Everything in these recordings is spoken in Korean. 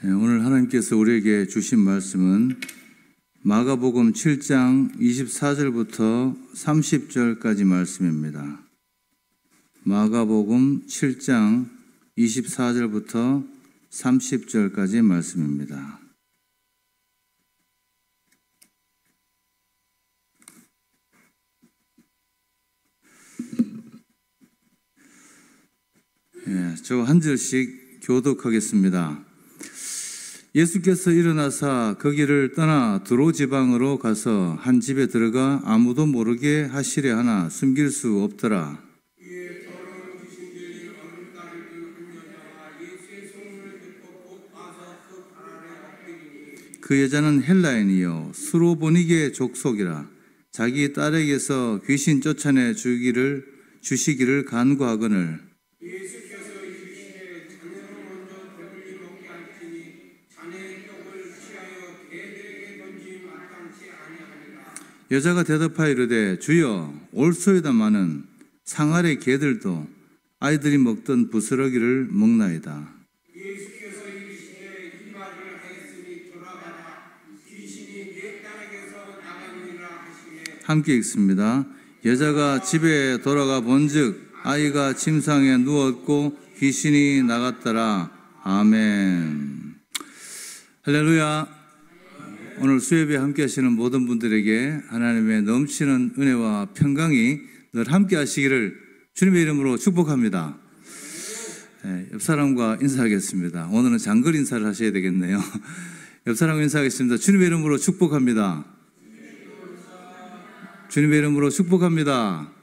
오늘 하나님께서 우리에게 주신 말씀은 마가복음 7장 24절부터 30절까지 말씀입니다. 마가복음 7장 24절부터 30절까지 말씀입니다. 저 한 절씩 교독하겠습니다. 예수께서 일어나사 거기를 떠나 두로 지방으로 가서 한 집에 들어가 아무도 모르게 하시려 하나 숨길 수 없더라. 그 여자는 헬라인이요 수로보니게 족속이라. 자기 딸에게서 귀신 쫓아내 주시기를 간구하거늘 여자가 대답하여 이르되 주여 올소이다마는 상 아래 개들도 아이들이 먹던 부스러기를 먹나이다. 예수께서 이르시되 이 말을 하였으니 돌아가라 귀신이 내 딸에게서 나가느니라 하시매 함께 읽습니다. 여자가 집에 돌아가 본즉 아이가 침상에 누웠고 귀신이 나갔더라. 아멘. 할렐루야. 오늘 수요일에 함께 하시는 모든 분들에게 하나님의 넘치는 은혜와 평강이 늘 함께 하시기를 주님의 이름으로 축복합니다. 옆 사람과 인사하겠습니다. 오늘은 장거리 인사를 하셔야 되겠네요. 옆 사람과 인사하겠습니다. 주님의 이름으로 축복합니다. 주님의 이름으로 축복합니다.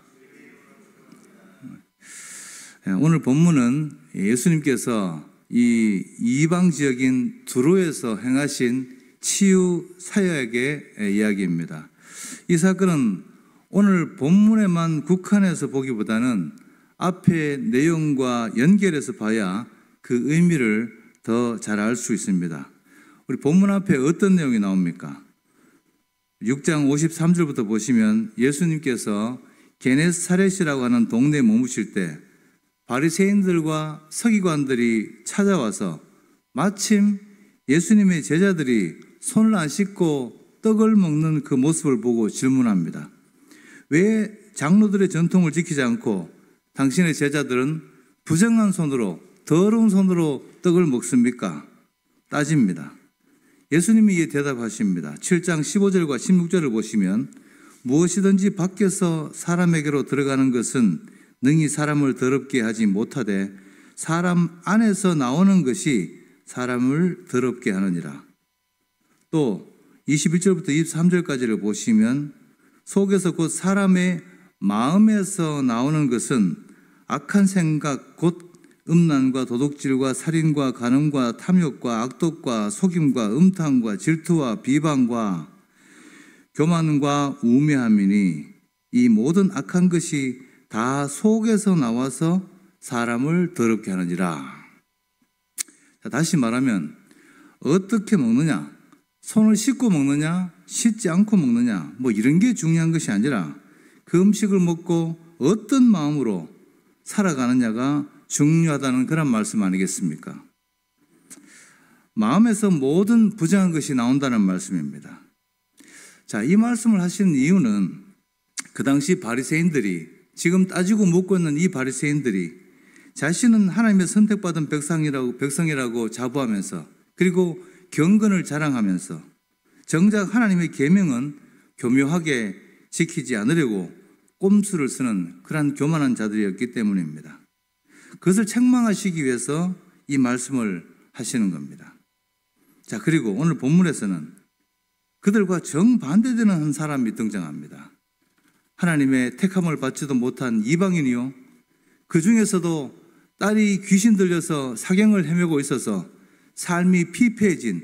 오늘 본문은 예수님께서 이 이방 지역인 두로에서 행하신 치유 사역의 이야기입니다. 이 사건은 오늘 본문에만 국한해서 보기보다는 앞의 내용과 연결해서 봐야 그 의미를 더 잘 알 수 있습니다. 우리 본문 앞에 어떤 내용이 나옵니까? 6장 53절부터 보시면 예수님께서 게네사렛이라고 하는 동네에 머무실 때 바리새인들과 서기관들이 찾아와서 마침 예수님의 제자들이 손을 안 씻고 떡을 먹는 그 모습을 보고 질문합니다. 왜 장로들의 전통을 지키지 않고 당신의 제자들은 부정한 손으로, 더러운 손으로 떡을 먹습니까? 따집니다. 예수님이 이에 대답하십니다. 7장 15절과 16절을 보시면 무엇이든지 밖에서 사람에게로 들어가는 것은 능히 사람을 더럽게 하지 못하되 사람 안에서 나오는 것이 사람을 더럽게 하느니라. 또 21절부터 23절까지를 보시면 속에서 곧 사람의 마음에서 나오는 것은 악한 생각 곧 음란과 도둑질과 살인과 간음과 탐욕과 악독과 속임과 음탕과 질투와 비방과 교만과 우매함이니 이 모든 악한 것이 다 속에서 나와서 사람을 더럽게 하느니라. 다시 말하면 어떻게 먹느냐, 손을 씻고 먹느냐, 씻지 않고 먹느냐, 이런 게 중요한 것이 아니라 그 음식을 먹고 어떤 마음으로 살아가느냐가 중요하다는 그런 말씀 아니겠습니까? 마음에서 모든 부정한 것이 나온다는 말씀입니다. 자, 이 말씀을 하시는 이유는 그 당시 바리새인들이, 지금 따지고 묻고 있는 이 바리새인들이 자신은 하나님의 선택받은 백성이라고 자부하면서, 그리고 경건을 자랑하면서 정작 하나님의 계명은 교묘하게 지키지 않으려고 꼼수를 쓰는 그러한 교만한 자들이었기 때문입니다. 그것을 책망하시기 위해서 이 말씀을 하시는 겁니다. 자, 그리고 오늘 본문에서는 그들과 정반대되는 한 사람이 등장합니다. 하나님의 택함을 받지도 못한 이방인이요, 그 중에서도 딸이 귀신 들려서 사경을 헤매고 있어서 삶이 피폐해진,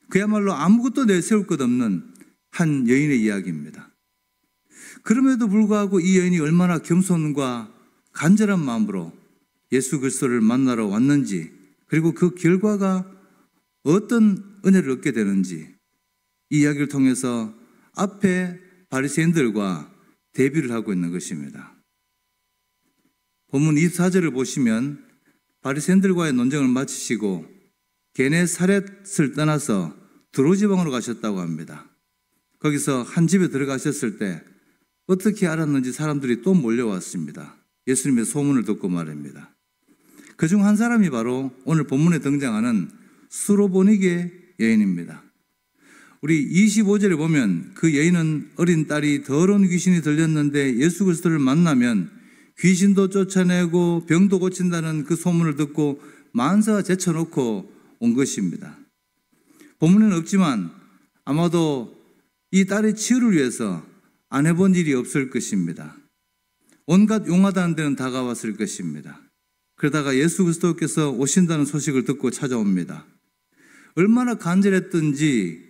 그야말로 아무것도 내세울 것 없는 한 여인의 이야기입니다. 그럼에도 불구하고 이 여인이 얼마나 겸손과 간절한 마음으로 예수 그리스도를 만나러 왔는지, 그리고 그 결과가 어떤 은혜를 얻게 되는지 이 이야기를 통해서 앞에 바리새인들과 대비를 하고 있는 것입니다. 본문 24절을 보시면 바리새인들과의 논쟁을 마치시고 게네사렛을 떠나서 드로지방으로 가셨다고 합니다. 거기서 한 집에 들어가셨을 때 어떻게 알았는지 사람들이 또 몰려왔습니다. 예수님의 소문을 듣고 말입니다. 그중 한 사람이 바로 오늘 본문에 등장하는 수로보니게 여인입니다. 우리 25절에 보면 그 여인은 어린 딸이 더러운 귀신이 들렸는데 예수 그리스도를 만나면 귀신도 쫓아내고 병도 고친다는 그 소문을 듣고 만사가 제쳐놓고 온 것입니다. 본문에는 없지만 아마도 이 딸의 치유를 위해서 안 해본 일이 없을 것입니다. 온갖 용하다는 데는 다가왔을 것입니다. 그러다가 예수 그리스도께서 오신다는 소식을 듣고 찾아옵니다. 얼마나 간절했던지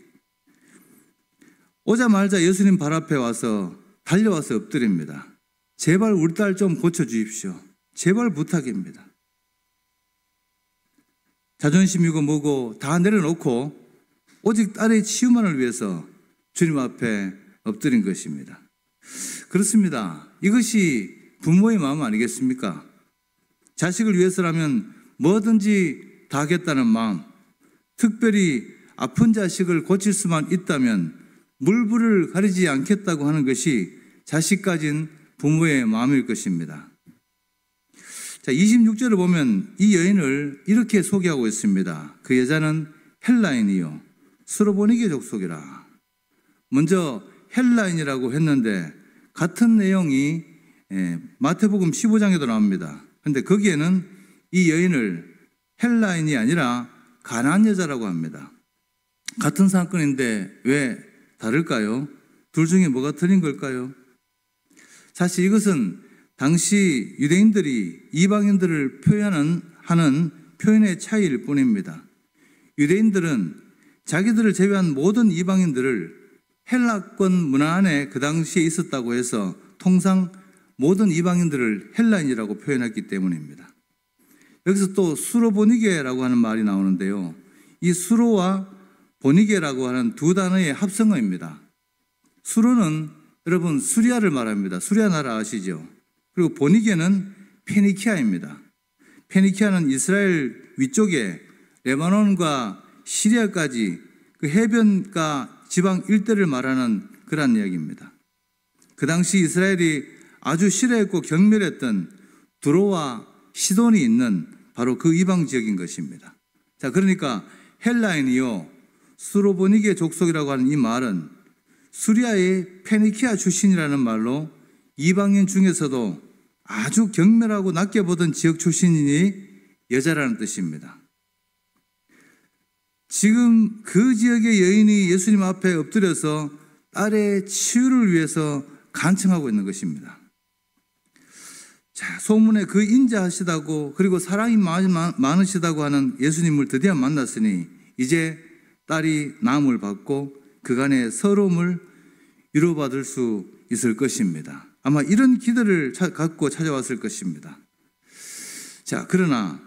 오자마자 예수님 발 앞에 와서 달려와서 엎드립니다. 제발 우리 딸 좀 고쳐주십시오. 제발 부탁입니다. 자존심이고 뭐고 다 내려놓고 오직 딸의 치유만을 위해서 주님 앞에 엎드린 것입니다. 그렇습니다. 이것이 부모의 마음 아니겠습니까? 자식을 위해서라면 뭐든지 다 하겠다는 마음, 특별히 아픈 자식을 고칠 수만 있다면 물불을 가리지 않겠다고 하는 것이 자식 가진 부모의 마음일 것입니다. 자, 26절을 보면 이 여인을 이렇게 소개하고 있습니다. 그 여자는 헬라인이요 수로보니게 족속이라. 먼저 헬라인이라고 했는데 같은 내용이 마태복음 15장에도 나옵니다. 그런데 거기에는 이 여인을 헬라인이 아니라 가나안 여자라고 합니다. 같은 사건인데 왜 다를까요? 둘 중에 뭐가 틀린 걸까요? 사실 이것은 당시 유대인들이 이방인들을 하는 표현의 차이일 뿐입니다. 유대인들은 자기들을 제외한 모든 이방인들을 헬라권 문화 안에 그 당시에 있었다고 해서 통상 모든 이방인들을 헬라인이라고 표현했기 때문입니다. 여기서 또 수로보니게라고 하는 말이 나오는데요. 이 수로와 보니게라고 하는 두 단어의 합성어입니다. 수로는 여러분 수리아를 말합니다. 수리아 나라 아시죠? 그리고 보니게는 페니키아입니다. 페니키아는 이스라엘 위쪽에 레바논과 시리아까지 그 해변가 지방 일대를 말하는 그런 이야기입니다. 그 당시 이스라엘이 아주 싫어했고 경멸했던 두로와 시돈이 있는 바로 그 이방 지역인 것입니다. 자, 그러니까 헬라인이요 수로보니게 족속이라고 하는 이 말은 수리아의 페니키아 출신이라는 말로 이방인 중에서도 아주 경멸하고 낮게 보던 지역 출신이니 여자라는 뜻입니다. 지금 그 지역의 여인이 예수님 앞에 엎드려서 딸의 치유를 위해서 간청하고 있는 것입니다. 자, 소문에 그 인자하시다고 그리고 사랑이 많으시다고 하는 예수님을 드디어 만났으니 이제 딸이 나음을 받고 그간의 서러움을 위로받을 수 있을 것입니다. 아마 이런 기대를 갖고 찾아왔을 것입니다. 자, 그러나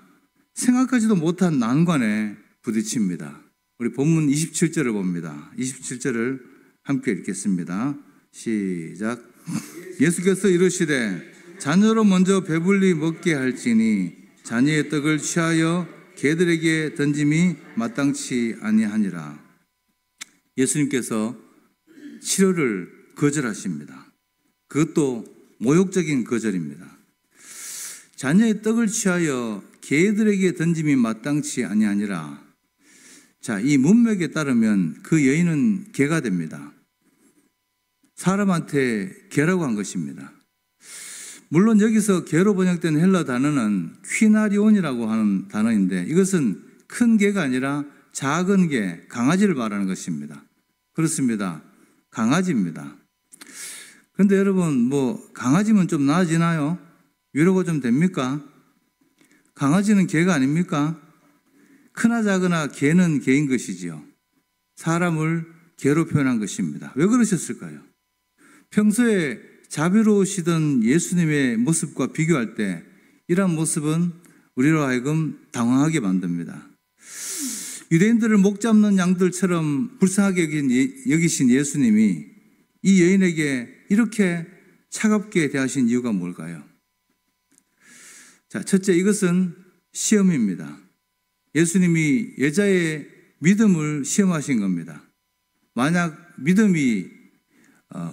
생각하지도 못한 난관에 부딪힙니다. 우리 본문 27절을 봅니다. 27절을 함께 읽겠습니다. 시작. 예수께서 이르시되 자녀로 먼저 배불리 먹게 할지니 자녀의 떡을 취하여 개들에게 던짐이 마땅치 아니하니라. 예수님께서 치료를 거절하십니다. 그것도 모욕적인 거절입니다. 자녀의 떡을 취하여 개들에게 던짐이 마땅치 아니하니라. 자, 이 문맥에 따르면 그 여인은 개가 됩니다. 사람한테 개라고 한 것입니다. 물론 여기서 개로 번역된 헬라 단어는 퀴나리온이라고 하는 단어인데 이것은 큰 개가 아니라 작은 개, 강아지를 말하는 것입니다. 그렇습니다. 강아지입니다. 그런데 여러분, 강아지면 좀 나아지나요? 위로가 좀 됩니까? 강아지는 개가 아닙니까? 크나 작으나 개는 개인 것이지요. 사람을 개로 표현한 것입니다. 왜 그러셨을까요? 평소에 자비로우시던 예수님의 모습과 비교할 때 이러한 모습은 우리로 하여금 당황하게 만듭니다. 유대인들을 목 잡는 양들처럼 불쌍하게 여기신 예수님이 이 여인에게 이렇게 차갑게 대하신 이유가 뭘까요? 자, 첫째, 이것은 시험입니다. 예수님이 여자의 믿음을 시험하신 겁니다. 만약 믿음이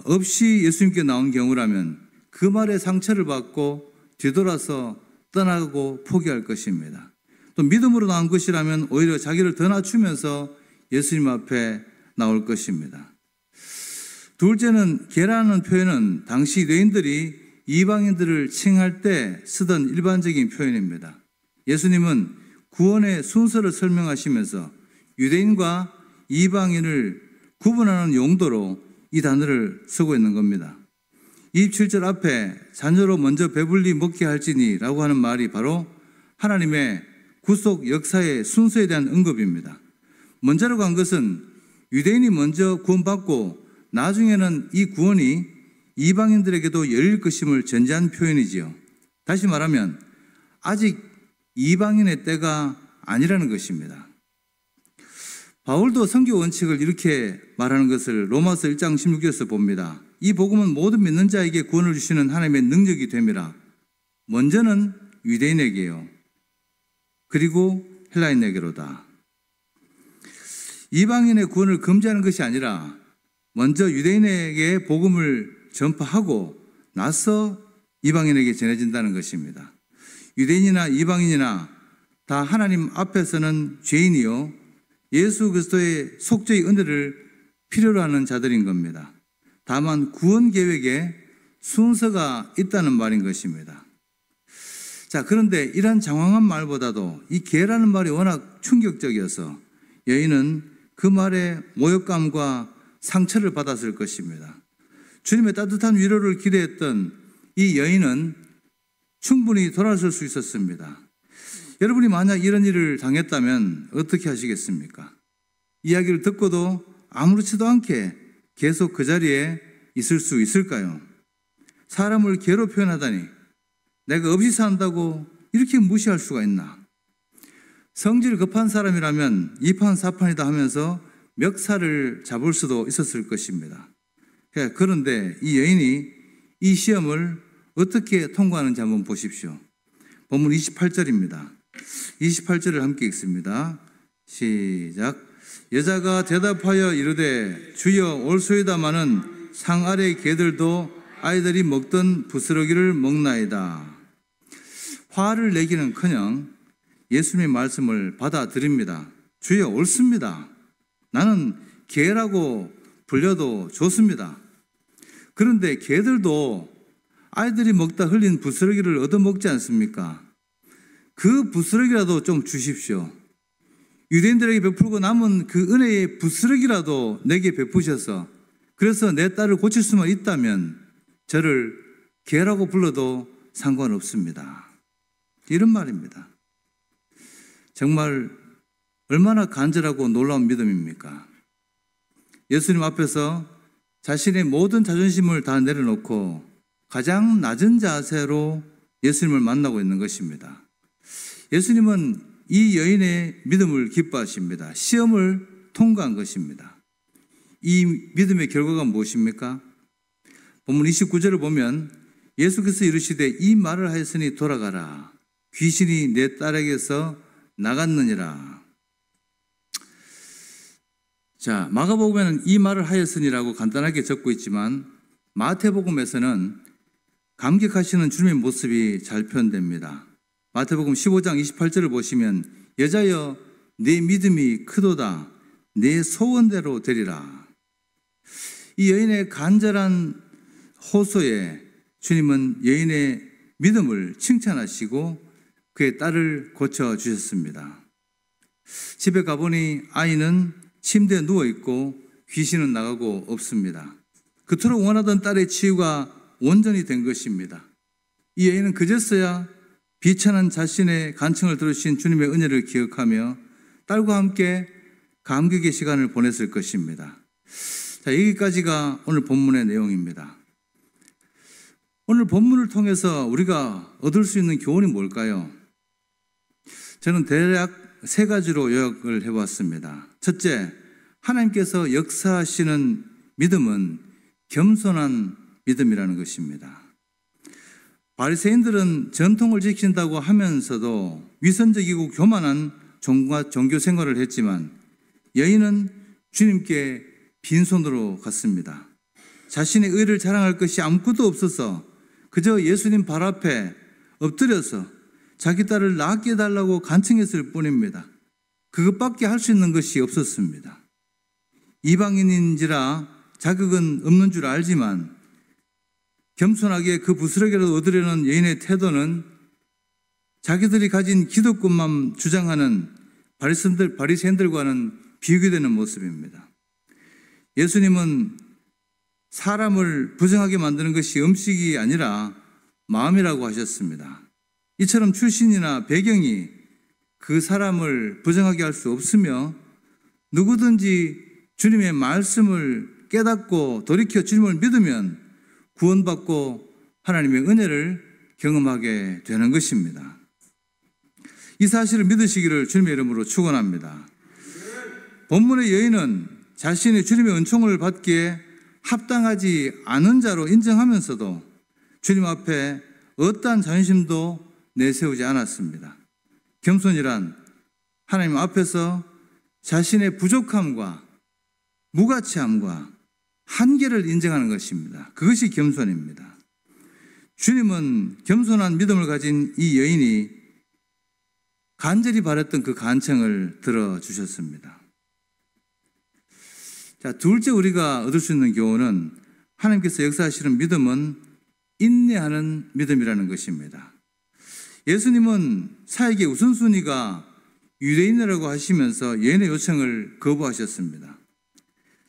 없이 예수님께 나온 경우라면 그 말에 상처를 받고 뒤돌아서 떠나고 포기할 것입니다. 또 믿음으로 나온 것이라면 오히려 자기를 더 낮추면서 예수님 앞에 나올 것입니다. 둘째는 개라는 표현은 당시 유대인들이 이방인들을 칭할 때 쓰던 일반적인 표현입니다. 예수님은 구원의 순서를 설명하시면서 유대인과 이방인을 구분하는 용도로 이 단어를 쓰고 있는 겁니다. 27절 앞에 자녀로 먼저 배불리 먹게 할지니 라고 하는 말이 바로 하나님의 구속 역사의 순서에 대한 언급입니다. 먼저로 간 것은 유대인이 먼저 구원받고 나중에는 이 구원이 이방인들에게도 열릴 것임을 전제한 표현이지요. 다시 말하면 아직 이방인의 때가 아니라는 것입니다. 바울도 선교 원칙을 이렇게 말하는 것을 로마서 1장 16절에서 봅니다. 이 복음은 모든 믿는 자에게 구원을 주시는 하나님의 능력이 됨이라. 먼저는 유대인에게요. 그리고 헬라인에게로다. 이방인의 구원을 금지하는 것이 아니라 먼저 유대인에게 복음을 전파하고 나서 이방인에게 전해진다는 것입니다. 유대인이나 이방인이나 다 하나님 앞에서는 죄인이요 예수 그리스도의 속죄의 은혜를 필요로 하는 자들인 겁니다. 다만 구원 계획에 순서가 있다는 말인 것입니다. 자, 그런데 이런 장황한 말보다도 이 개라는 말이 워낙 충격적이어서 여인은 그 말에 모욕감과 상처를 받았을 것입니다. 주님의 따뜻한 위로를 기대했던 이 여인은 충분히 돌아설 수 있었습니다. 여러분이 만약 이런 일을 당했다면 어떻게 하시겠습니까? 이야기를 듣고도 아무렇지도 않게 계속 그 자리에 있을 수 있을까요? 사람을 개로 표현하다니 내가 없이 산다고 이렇게 무시할 수가 있나? 성질 급한 사람이라면 이판사판이다 하면서 멱살을 잡을 수도 있었을 것입니다. 그런데 이 여인이 이 시험을 어떻게 통과하는지 한번 보십시오. 본문 28절입니다. 28절을 함께 읽습니다. 시작. 여자가 대답하여 이르되 주여 올소이다마는 상 아래 개들도 아이들이 먹던 부스러기를 먹나이다. 화를 내기는커녕 예수님의 말씀을 받아들입니다. 주여 옳습니다. 나는 개라고 불려도 좋습니다. 그런데 개들도 아이들이 먹다 흘린 부스러기를 얻어먹지 않습니까? 그 부스러기라도 좀 주십시오. 유대인들에게 베풀고 남은 그 은혜의 부스러기라도 내게 베푸셔서 그래서 내 딸을 고칠 수만 있다면 저를 개라고 불러도 상관없습니다. 이런 말입니다. 정말 얼마나 간절하고 놀라운 믿음입니까? 예수님 앞에서 자신의 모든 자존심을 다 내려놓고 가장 낮은 자세로 예수님을 만나고 있는 것입니다. 예수님은 이 여인의 믿음을 기뻐하십니다. 시험을 통과한 것입니다. 이 믿음의 결과가 무엇입니까? 본문 29절을 보면 예수께서 이르시되 이 말을 하였으니 돌아가라. 귀신이 내 딸에게서 나갔느니라. 자, 마가복음에는 이 말을 하였으니라고 간단하게 적고 있지만 마태복음에서는 감격하시는 주님의 모습이 잘 표현됩니다. 마태복음 15장 28절을 보시면 여자여 내 믿음이 크도다 내 소원대로 되리라. 이 여인의 간절한 호소에 주님은 여인의 믿음을 칭찬하시고 그의 딸을 고쳐주셨습니다. 집에 가보니 아이는 침대에 누워있고 귀신은 나가고 없습니다. 그토록 원하던 딸의 치유가 온전히 된 것입니다. 이 여인은 그제서야 비천한 자신의 간청을 들으신 주님의 은혜를 기억하며 딸과 함께 감격의 시간을 보냈을 것입니다. 자, 여기까지가 오늘 본문의 내용입니다. 오늘 본문을 통해서 우리가 얻을 수 있는 교훈이 뭘까요? 저는 대략 세 가지로 요약을 해봤습니다. 첫째, 하나님께서 역사하시는 믿음은 겸손한 믿음이라는 것입니다. 바리새인들은 전통을 지킨다고 하면서도 위선적이고 교만한 종교 생활을 했지만 여인은 주님께 빈손으로 갔습니다. 자신의 의를 자랑할 것이 아무것도 없어서 그저 예수님 발 앞에 엎드려서 자기 딸을 낳게 해달라고 간청했을 뿐입니다. 그것밖에 할 수 있는 것이 없었습니다. 이방인인지라 자격은 없는 줄 알지만 겸손하게 그 부스러기라도 얻으려는 여인의 태도는 자기들이 가진 기득권만 주장하는 바리새인들과는 비교되는 모습입니다. 예수님은 사람을 부정하게 만드는 것이 음식이 아니라 마음이라고 하셨습니다. 이처럼 출신이나 배경이 그 사람을 부정하게 할 수 없으며 누구든지 주님의 말씀을 깨닫고 돌이켜 주님을 믿으면 구원받고 하나님의 은혜를 경험하게 되는 것입니다. 이 사실을 믿으시기를 주님의 이름으로 축원합니다. 본문의 여인은 자신이 주님의 은총을 받기에 합당하지 않은 자로 인정하면서도 주님 앞에 어떠한 자존심도 내세우지 않았습니다. 겸손이란 하나님 앞에서 자신의 부족함과 무가치함과 한계를 인정하는 것입니다. 그것이 겸손입니다. 주님은 겸손한 믿음을 가진 이 여인이 간절히 바랬던 그 간청을 들어주셨습니다. 자, 둘째 우리가 얻을 수 있는 교훈은 하나님께서 역사하시는 믿음은 인내하는 믿음이라는 것입니다. 예수님은 사역의 우선순위가 유대인이라고 하시면서 여인의 요청을 거부하셨습니다.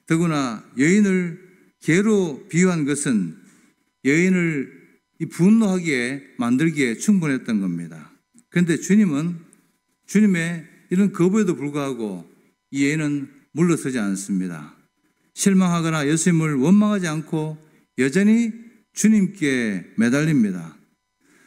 더구나 여인을 개로 비유한 것은 여인을 분노하기에 만들기에 충분했던 겁니다. 그런데 주님은 주님의 이런 거부에도 불구하고 이 여인은 물러서지 않습니다. 실망하거나 예수님을 원망하지 않고 여전히 주님께 매달립니다.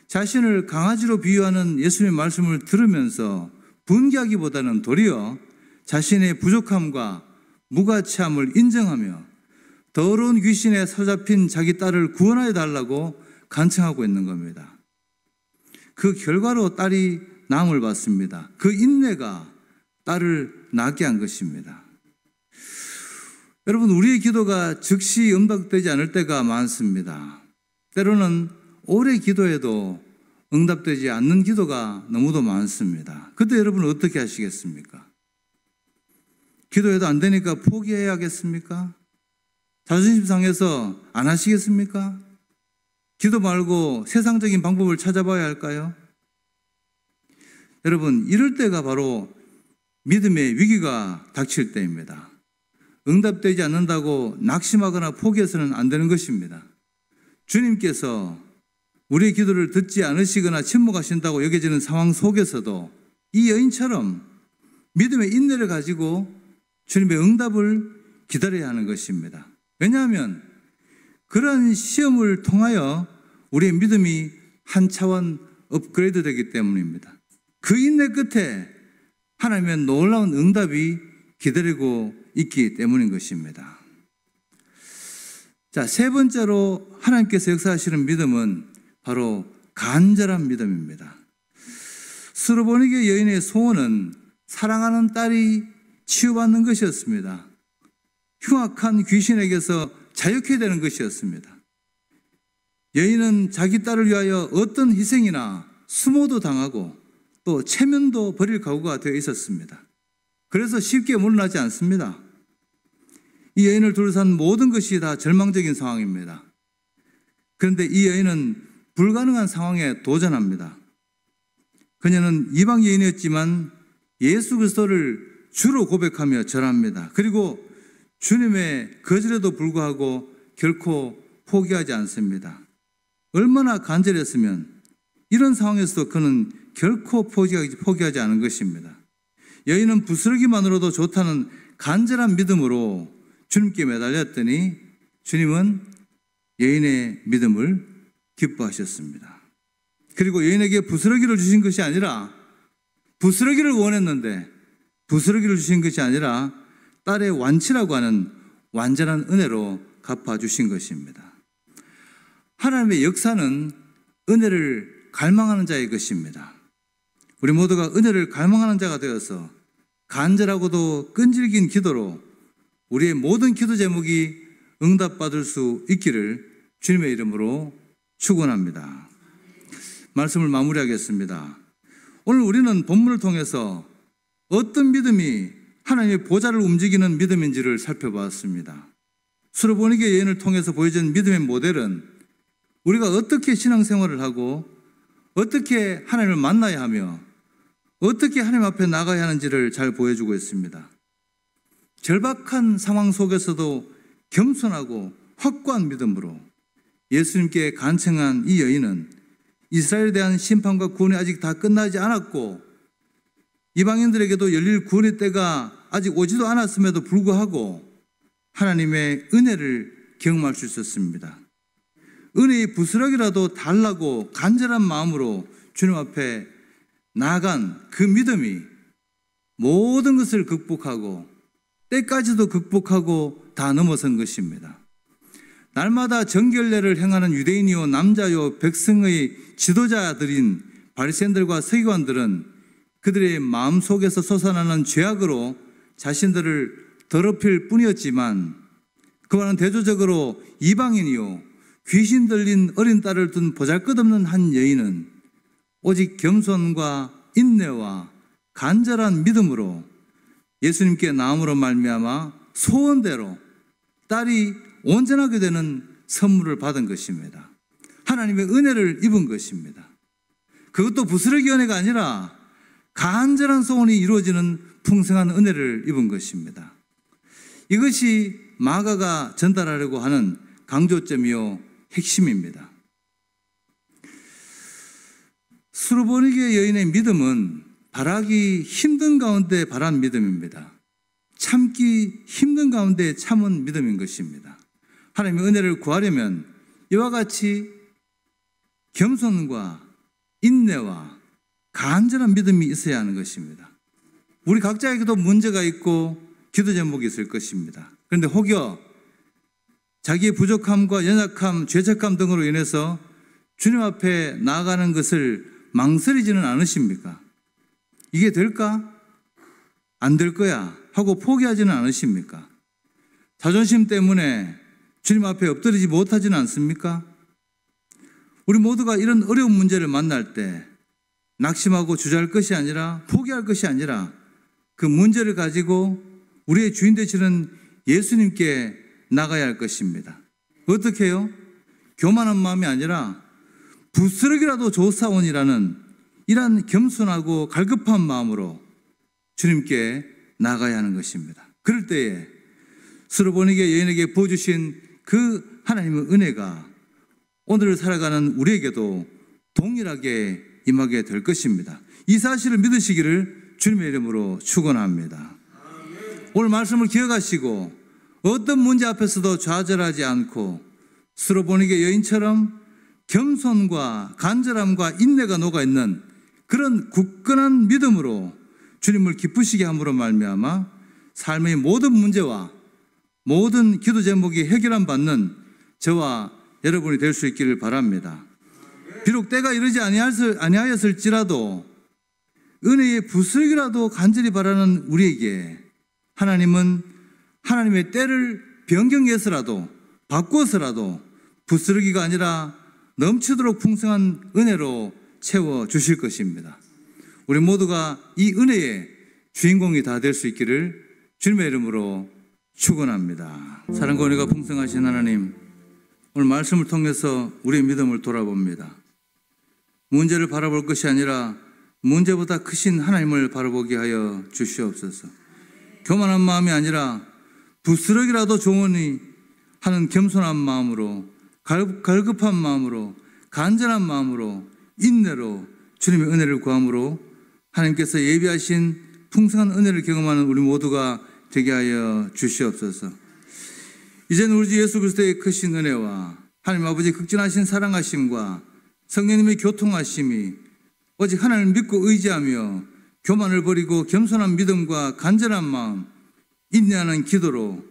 자신을 강아지로 비유하는 예수님의 말씀을 들으면서 분개하기보다는 도리어 자신의 부족함과 무가치함을 인정하며 더러운 귀신에 사로잡힌 자기 딸을 구원하여 달라고 간청하고 있는 겁니다. 그 결과로 딸이 나음을 받습니다. 그 인내가 딸을 낳게 한 것입니다. 여러분, 우리의 기도가 즉시 응답되지 않을 때가 많습니다. 때로는 오래 기도해도 응답되지 않는 기도가 너무도 많습니다. 그때 여러분은 어떻게 하시겠습니까? 기도해도 안 되니까 포기해야겠습니까? 자존심 상해서 안 하시겠습니까? 기도 말고 세상적인 방법을 찾아봐야 할까요? 여러분, 이럴 때가 바로 믿음의 위기가 닥칠 때입니다. 응답되지 않는다고 낙심하거나 포기해서는 안 되는 것입니다. 주님께서 우리의 기도를 듣지 않으시거나 침묵하신다고 여겨지는 상황 속에서도 이 여인처럼 믿음의 인내를 가지고 주님의 응답을 기다려야 하는 것입니다. 왜냐하면 그런 시험을 통하여 우리의 믿음이 한 차원 업그레이드 되기 때문입니다. 그 인내 끝에 하나님의 놀라운 응답이 기다리고 있기 때문인 것입니다. 자, 세 번째로 하나님께서 역사하시는 믿음은 바로 간절한 믿음입니다. 스로보니게 여인의 소원은 사랑하는 딸이 치유받는 것이었습니다. 흉악한 귀신에게서 자유케 되는 것이었습니다. 여인은 자기 딸을 위하여 어떤 희생이나 수모도 당하고 또 체면도 버릴 각오가 되어 있었습니다. 그래서 쉽게 물러나지 않습니다. 이 여인을 둘러싼 모든 것이 다 절망적인 상황입니다. 그런데 이 여인은 불가능한 상황에 도전합니다. 그녀는 이방 여인이었지만 예수 그리스도를 주로 고백하며 절합니다. 그리고 주님의 거절에도 불구하고 결코 포기하지 않습니다. 얼마나 간절했으면 이런 상황에서도 그는 결코 포기하지 않은 것입니다. 여인은 부스러기만으로도 좋다는 간절한 믿음으로 주님께 매달렸더니 주님은 여인의 믿음을 기뻐하셨습니다. 그리고 여인에게 부스러기를 주신 것이 아니라 부스러기를 원했는데 부스러기를 주신 것이 아니라 딸의 완치라고 하는 완전한 은혜로 갚아주신 것입니다. 하나님의 역사는 은혜를 갈망하는 자의 것입니다. 우리 모두가 은혜를 갈망하는 자가 되어서 간절하고도 끈질긴 기도로 우리의 모든 기도 제목이 응답받을 수 있기를 주님의 이름으로 축원합니다. 말씀을 마무리하겠습니다. 오늘 우리는 본문을 통해서 어떤 믿음이 하나님의 보좌를 움직이는 믿음인지를 살펴보았습니다. 수로보니게 여인을 통해서 보여준 믿음의 모델은 우리가 어떻게 신앙생활을 하고 어떻게 하나님을 만나야 하며 어떻게 하나님 앞에 나가야 하는지를 잘 보여주고 있습니다. 절박한 상황 속에서도 겸손하고 확고한 믿음으로 예수님께 간청한 이 여인은 이스라엘에 대한 심판과 구원이 아직 다 끝나지 않았고 이방인들에게도 열릴 구원의 때가 아직 오지도 않았음에도 불구하고 하나님의 은혜를 경험할 수 있었습니다. 은혜의 부스러기라도 달라고 간절한 마음으로 주님 앞에 나아간 그 믿음이 모든 것을 극복하고 때까지도 극복하고 다 넘어선 것입니다. 날마다 정결례를 행하는 유대인이요 남자요 백성의 지도자들인 바리새인들과 서기관들은 그들의 마음속에서 솟아나는 죄악으로 자신들을 더럽힐 뿐이었지만 그와는 대조적으로 이방인이요 귀신 들린 어린 딸을 둔 보잘것없는 한 여인은 오직 겸손과 인내와 간절한 믿음으로 예수님께 나옴으로 말미암아 소원대로 딸이 온전하게 되는 선물을 받은 것입니다. 하나님의 은혜를 입은 것입니다. 그것도 부스러기 은혜가 아니라 간절한 소원이 이루어지는 풍성한 은혜를 입은 것입니다. 이것이 마가가 전달하려고 하는 강조점이요 핵심입니다. 수르보니게 여인의 믿음은 바라기 힘든 가운데 바란 믿음입니다. 참기 힘든 가운데 참은 믿음인 것입니다. 하나님의 은혜를 구하려면 이와 같이 겸손과 인내와 간절한 믿음이 있어야 하는 것입니다. 우리 각자에게도 문제가 있고 기도 제목이 있을 것입니다. 그런데 혹여 자기의 부족함과 연약함, 죄책감 등으로 인해서 주님 앞에 나아가는 것을 망설이지는 않으십니까? 이게 될까? 안 될 거야 하고 포기하지는 않으십니까? 자존심 때문에 주님 앞에 엎드리지 못하지는 않습니까? 우리 모두가 이런 어려운 문제를 만날 때 낙심하고 주저할 것이 아니라 포기할 것이 아니라 그 문제를 가지고 우리의 주인 되시는 예수님께 나가야 할 것입니다. 어떻게 해요? 교만한 마음이 아니라 부스러기라도 좋사온이라는 이러한 겸손하고 갈급한 마음으로 주님께 나가야 하는 것입니다. 그럴 때에 수르보니게 여인에게 부어주신 그 하나님의 은혜가 오늘을 살아가는 우리에게도 동일하게 임하게 될 것입니다. 이 사실을 믿으시기를 주님의 이름으로 축원합니다. 오늘 말씀을 기억하시고 어떤 문제 앞에서도 좌절하지 않고 수르보니게 여인처럼 겸손과 간절함과 인내가 녹아있는 그런 굳건한 믿음으로 주님을 기쁘시게 함으로 말미암아 삶의 모든 문제와 모든 기도 제목이 해결함 받는 저와 여러분이 될 수 있기를 바랍니다. 비록 때가 이르지 아니하였을지라도 은혜의 부스러기라도 간절히 바라는 우리에게 하나님은 하나님의 때를 변경해서라도 바꿔서라도 부스러기가 아니라 넘치도록 풍성한 은혜로 채워주실 것입니다. 우리 모두가 이 은혜의 주인공이 다 될 수 있기를 주님의 이름으로 축원합니다. 사랑과 은혜가 풍성하신 하나님, 오늘 말씀을 통해서 우리의 믿음을 돌아봅니다. 문제를 바라볼 것이 아니라 문제보다 크신 하나님을 바라보게 하여 주시옵소서. 교만한 마음이 아니라 부스러기라도 좋으니 하는 겸손한 마음으로, 갈급한 마음으로, 간절한 마음으로, 인내로 주님의 은혜를 구함으로 하나님께서 예비하신 풍성한 은혜를 경험하는 우리 모두가 되게 하여 주시옵소서. 이제는 우리 주 예수 그리스도의 크신 은혜와 하나님 아버지 극진하신 사랑하심과 성령님의 교통하심이 오직 하나님을 믿고 의지하며 교만을 버리고 겸손한 믿음과 간절한 마음, 인내하는 기도로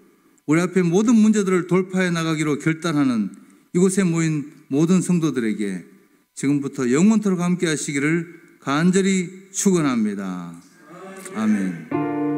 우리 앞에 모든 문제들을 돌파해 나가기로 결단하는 이곳에 모인 모든 성도들에게 지금부터 영원토록 함께 하시기를 간절히 축원합니다. 아멘.